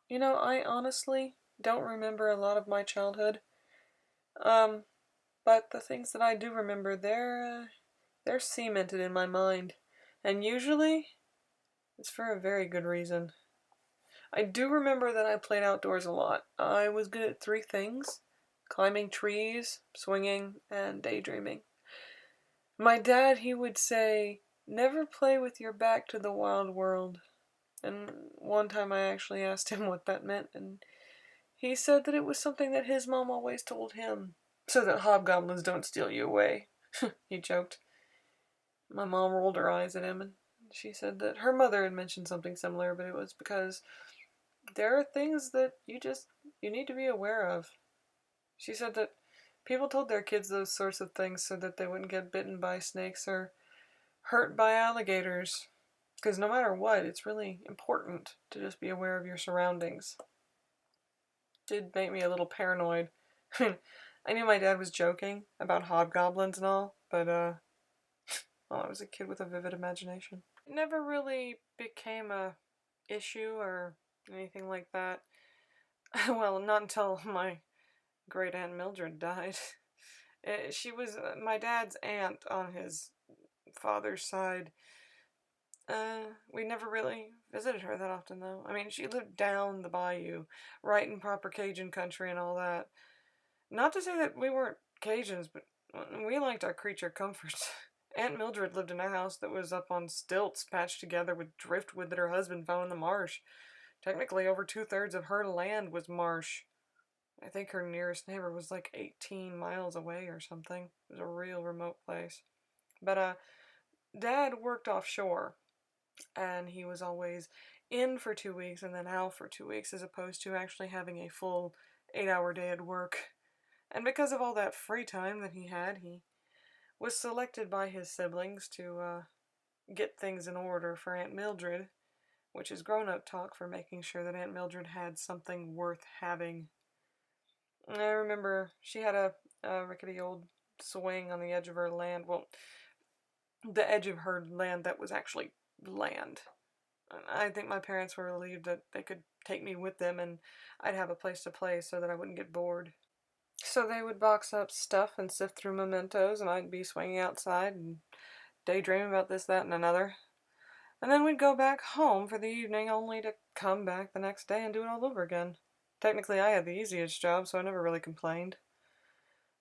You know, I honestly don't remember a lot of my childhood. Um, but the things that I do remember, they're cemented in my mind, and usually it's for a very good reason. I do remember that I played outdoors a lot. I was good at three things: climbing trees, swinging, and daydreaming. My dad, he would say, never play with your back to the wild world. And one time I actually asked him what that meant, and he said that it was something that his mom always told him, so that hobgoblins don't steal you away. He joked. My mom rolled her eyes at him, and she said that her mother had mentioned something similar, but it was because there are things that you need to be aware of. She said that people told their kids those sorts of things so that they wouldn't get bitten by snakes or hurt by alligators. Because no matter what, it's really important to just be aware of your surroundings. It did make me a little paranoid. I knew my dad was joking about hobgoblins and all, but well, I was a kid with a vivid imagination. It never really became a issue or anything like that. Well, not until my great aunt Mildred died. She was my dad's aunt on his father's side. We never really visited her that often, though. I mean, she lived down the bayou, right in proper Cajun country and all that. Not to say that we weren't Cajuns, but we liked our creature comforts. Aunt Mildred lived in a house that was up on stilts, patched together with driftwood that her husband found in the marsh. Technically, over two-thirds of her land was marsh. I think her nearest neighbor was like 18 miles away or something. It was a real remote place. But Dad worked offshore, and he was always in for 2 weeks and then out for 2 weeks, as opposed to actually having a full 8-hour day at work. And because of all that free time that he had, he was selected by his siblings to get things in order for Aunt Mildred, which is grown-up talk for making sure that Aunt Mildred had something worth having. I remember she had a rickety old swing on the edge of her land. Well, the edge of her land that was actually land. I think my parents were relieved that they could take me with them and I'd have a place to play so that I wouldn't get bored. So they would box up stuff and sift through mementos, and I'd be swinging outside and daydreaming about this, that, and another. And then we'd go back home for the evening, only to come back the next day and do it all over again. Technically, I had the easiest job, so I never really complained.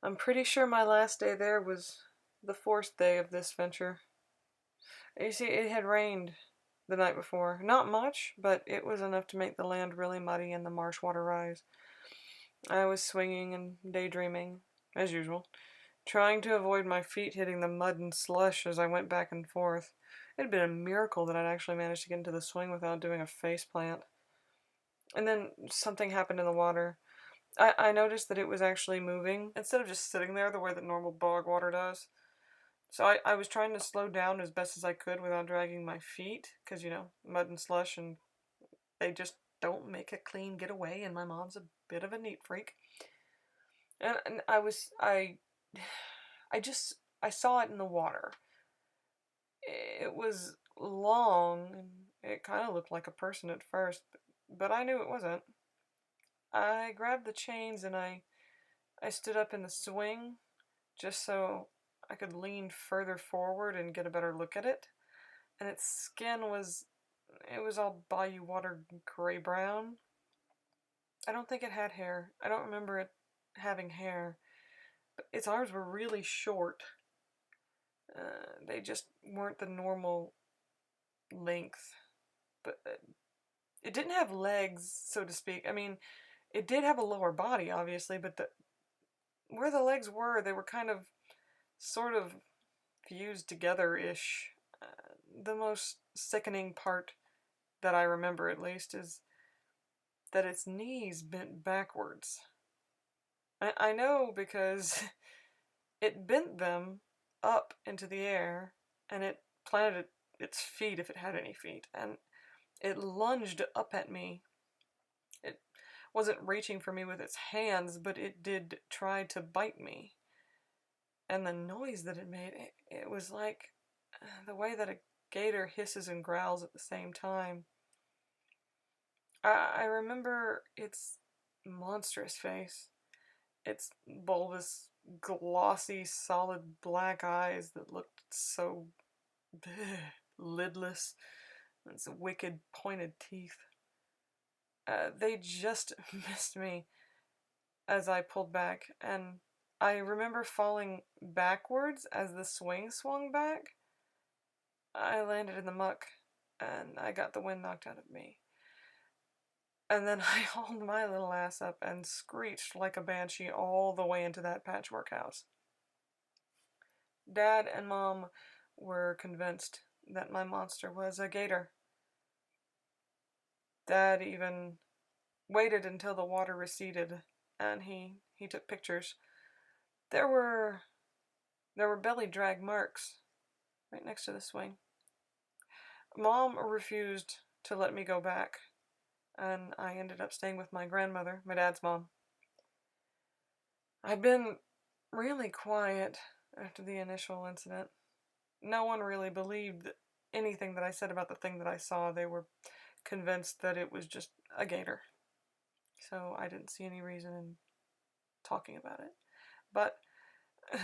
I'm pretty sure my last day there was the fourth day of this venture. You see, it had rained the night before. Not much, but it was enough to make the land really muddy and the marsh water rise. I was swinging and daydreaming, as usual, trying to avoid my feet hitting the mud and slush as I went back and forth. It had been a miracle that I'd actually managed to get into the swing without doing a face plant. And then something happened in the water. I noticed that it was actually moving instead of just sitting there the way that normal bog water does. So I was trying to slow down as best as I could without dragging my feet, because, mud and slush, and they just don't make a clean getaway, and my mom's a bit of a neat freak. And I saw it in the water. It was long, and it kind of looked like a person at first, but I knew it wasn't. I grabbed the chains and I stood up in the swing just so I could lean further forward and get a better look at it. And its skin it was all bayou water gray brown. I don't think it had hair. I don't remember it having hair. But its arms were really short. They just weren't the normal length. But it didn't have legs, so to speak. I mean, it did have a lower body, obviously, but where the legs were, they were kind of, sort of fused together-ish. The most sickening part that I remember, at least, is that its knees bent backwards. I know because it bent them up into the air, and it planted its feet, if it had any feet, and it lunged up at me. It wasn't reaching for me with its hands, but it did try to bite me. And the noise that it made, it was like the way that a gator hisses and growls at the same time. I remember its monstrous face, its bulbous, glossy, solid black eyes that looked so lidless, and its wicked, pointed teeth. They just missed me as I pulled back, and I remember falling backwards as the swing swung back. I landed in the muck, and I got the wind knocked out of me. And then I hauled my little ass up and screeched like a banshee all the way into that patchwork house. Dad and Mom were convinced that my monster was a gator. Dad even waited until the water receded, and he took pictures. There were belly drag marks right next to the swing. Mom refused to let me go back, and I ended up staying with my grandmother, my dad's mom. I'd been really quiet after the initial incident. No one really believed anything that I said about the thing that I saw. They were convinced that it was just a gator. So I didn't see any reason in talking about it. But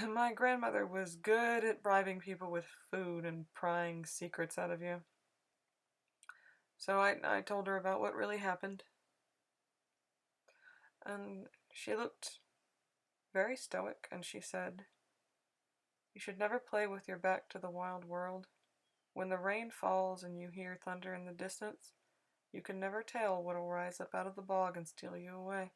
my grandmother was good at bribing people with food and prying secrets out of you. So I told her about what really happened. And she looked very stoic, and she said, "You should never play with your back to the wild world. When the rain falls and you hear thunder in the distance, you can never tell what'll rise up out of the bog and steal you away."